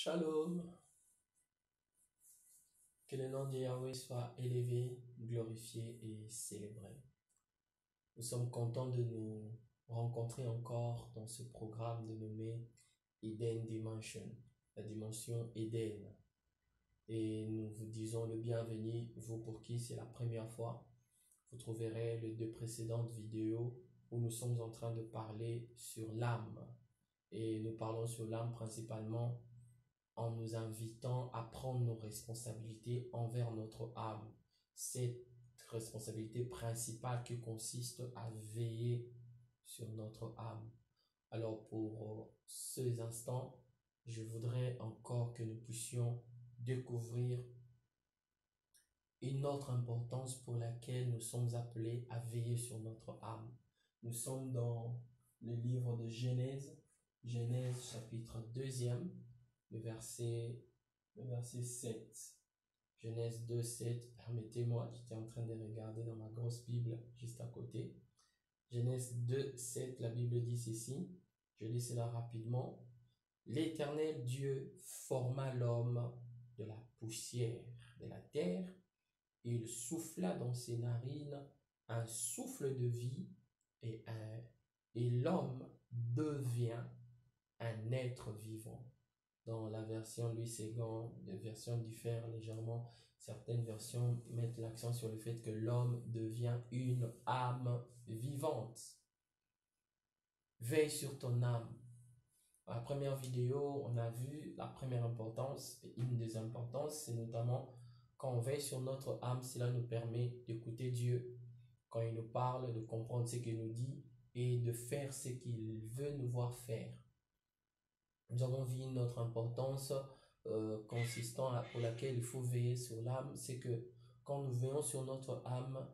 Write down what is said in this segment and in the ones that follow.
Shalom, que le nom de Yahweh soit élevé, glorifié et célébré. Nous sommes contents de nous rencontrer encore dans ce programme dénommé Eden Dimension, la dimension Eden. Et nous vous disons le bienvenu, vous pour qui c'est la première fois. Vous trouverez les deux précédentes vidéos où nous sommes en train de parler sur l'âme. Et nous parlons sur l'âme principalement en nous invitant à prendre nos responsabilités envers notre âme. Cette responsabilité principale qui consiste à veiller sur notre âme. Alors pour ces instants, je voudrais encore que nous puissions découvrir une autre importance pour laquelle nous sommes appelés à veiller sur notre âme. Nous sommes dans le livre de Genèse, Genèse chapitre 2e, le verset 7. Genèse 2, 7. Permettez-moi, j'étais en train de regarder dans ma grosse Bible juste à côté. Genèse 2, 7, la Bible dit ceci. Je lis cela rapidement. L'Éternel Dieu forma l'homme de la poussière de la terre. Il souffla dans ses narines un souffle de vie et l'homme devient un être vivant. Dans la version Louis II, les versions diffèrent légèrement. Certaines versions mettent l'accent sur le fait que l'homme devient une âme vivante. Veille sur ton âme. Dans la première vidéo, on a vu la première importance, et une des importances, c'est notamment quand on veille sur notre âme, cela nous permet d'écouter Dieu. Quand il nous parle, de comprendre ce qu'il nous dit et de faire ce qu'il veut nous voir faire. Nous avons vu notre importance pour laquelle il faut veiller sur l'âme, c'est que quand nous veillons sur notre âme,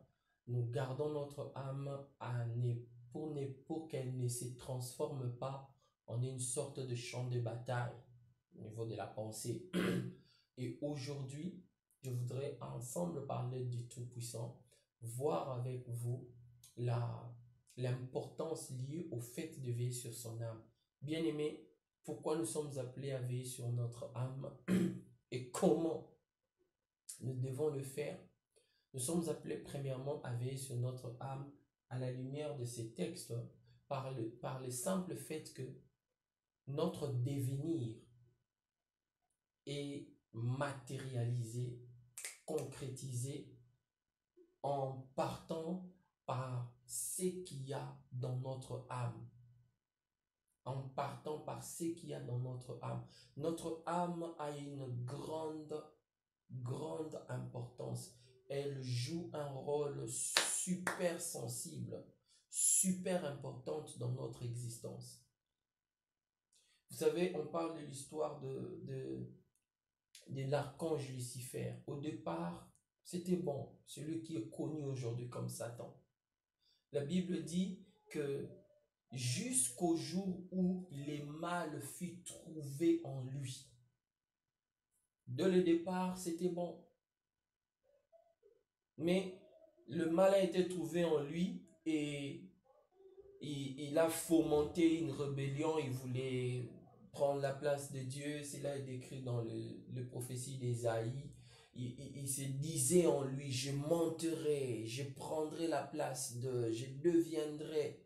nous gardons notre âme pour qu'elle ne se transforme pas en une sorte de champ de bataille au niveau de la pensée. Et aujourd'hui, je voudrais ensemble parler du Tout-Puissant, voir avec vous l'importance liée au fait de veiller sur son âme. Bien-aimés, pourquoi nous sommes appelés à veiller sur notre âme et comment nous devons le faire. Nous sommes appelés premièrement à veiller sur notre âme à la lumière de ces textes par le simple fait que notre devenir est matérialisé, concrétisé en partant par ce qu'il y a dans notre âme. En partant par ce qu'il y a dans notre âme. Notre âme a une grande importance. Elle joue un rôle super sensible, super importante dans notre existence. Vous savez, on parle de l'histoire de l'archange Lucifer. Au départ, c'était bon, celui qui est connu aujourd'hui comme Satan. La Bible dit que jusqu'au jour où le mal fut trouvé en lui. Dès le départ, c'était bon. Mais le mal a été trouvé en lui et il a fomenté une rébellion. Il voulait prendre la place de Dieu. Cela est décrit dans le prophétie d'Ésaïe. Il se disait en lui, je monterai, je prendrai la place je deviendrai.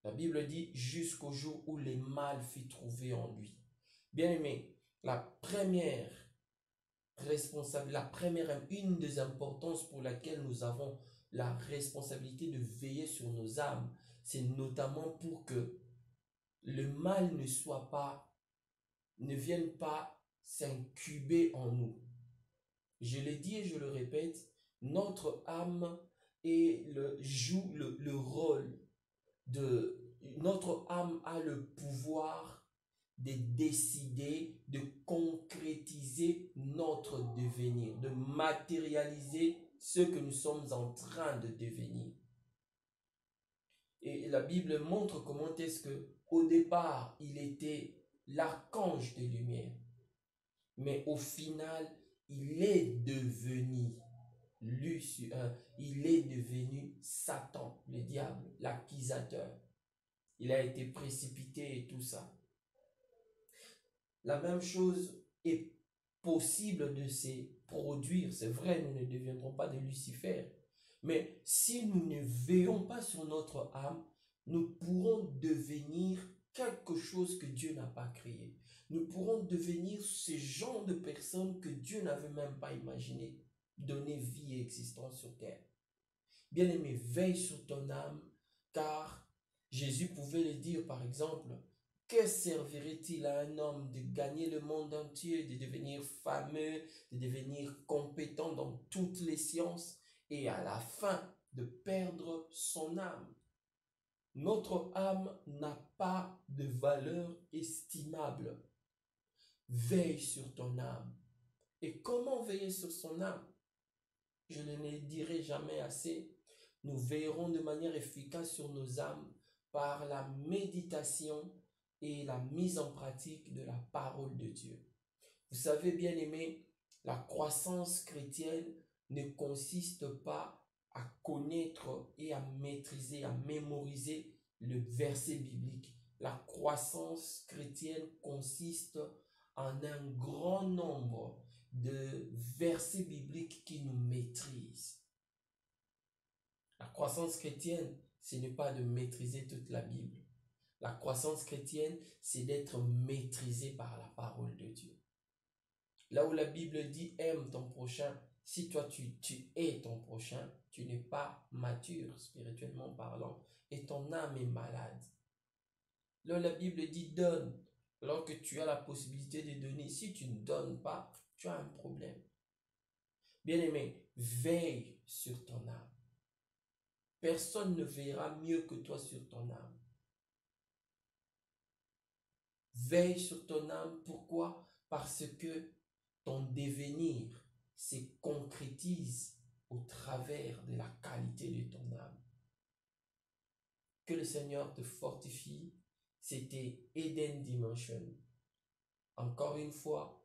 La Bible dit jusqu'au jour où le mal fut trouvé en lui. Bien aimé, une des importances pour laquelle nous avons la responsabilité de veiller sur nos âmes, c'est notamment pour que le mal ne vienne pas s'incuber en nous. Je l'ai dit et je le répète, notre âme joue le rôle notre âme a le pouvoir de décider, de concrétiser notre devenir, de matérialiser ce que nous sommes en train de devenir. Et la Bible montre comment est-ce que au départ, il était l'archange des lumières. Mais au final, il est devenu Satan, le diable, l'accusateur. Il a été précipité et tout ça. la même chose est possible de se produire. C'est vrai, nous ne deviendrons pas de Lucifer. Mais si nous ne veillons pas sur notre âme, nous pourrons devenir quelque chose que Dieu n'a pas créé. Nous pourrons devenir ce genre de personnes que Dieu n'avait même pas imaginé donner vie et existence sur terre. Bien-aimé, veille sur ton âme, car Jésus pouvait le dire par exemple, que servirait-il à un homme de gagner le monde entier, de devenir fameux, de devenir compétent dans toutes les sciences et à la fin de perdre son âme? Notre âme n'a pas de valeur estimable. Veille sur ton âme. Et comment veiller sur son âme? Je ne le dirai jamais assez. Nous veillerons de manière efficace sur nos âmes par la méditation et la mise en pratique de la parole de Dieu. Vous savez, bien aimé, la croissance chrétienne ne consiste pas à connaître et à maîtriser, à mémoriser le verset biblique. La croissance chrétienne consiste en un grand nombre de versets bibliques qui nous maîtrisent. La croissance chrétienne, ce n'est pas de maîtriser toute la Bible. La croissance chrétienne, c'est d'être maîtrisé par la parole de Dieu. Là où la Bible dit aime ton prochain, si toi tu hais ton prochain, tu n'es pas mature spirituellement parlant et ton âme est malade. Là où la Bible dit donne, alors que tu as la possibilité de donner, si tu ne donnes pas, tu as un problème. Bien-aimé, veille sur ton âme. Personne ne veillera mieux que toi sur ton âme. Veille sur ton âme, pourquoi? Parce que ton devenir se concrétise au travers de la qualité de ton âme. Que le Seigneur te fortifie. C'était Eden Dimension. Encore une fois,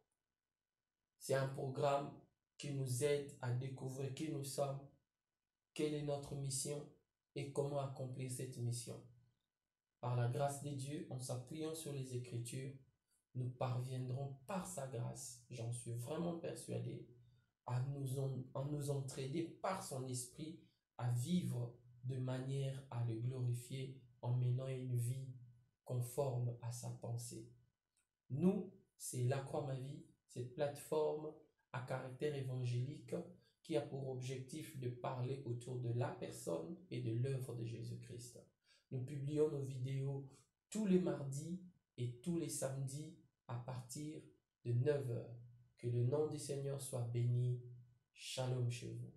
c'est un programme qui nous aide à découvrir qui nous sommes, quelle est notre mission et comment accomplir cette mission. Par la grâce de Dieu, en s'appuyant sur les Écritures, nous parviendrons par sa grâce, j'en suis vraiment persuadé, à nous entraider par son esprit à vivre de manière à le glorifier en menant une vie conforme à sa pensée. Nous, c'est La Croix Ma Vie, cette plateforme à caractère évangélique qui a pour objectif de parler autour de la personne et de l'œuvre de Jésus-Christ. Nous publions nos vidéos tous les mardis et tous les samedis à partir de 9 h. Que le nom du Seigneur soit béni. Shalom chez vous.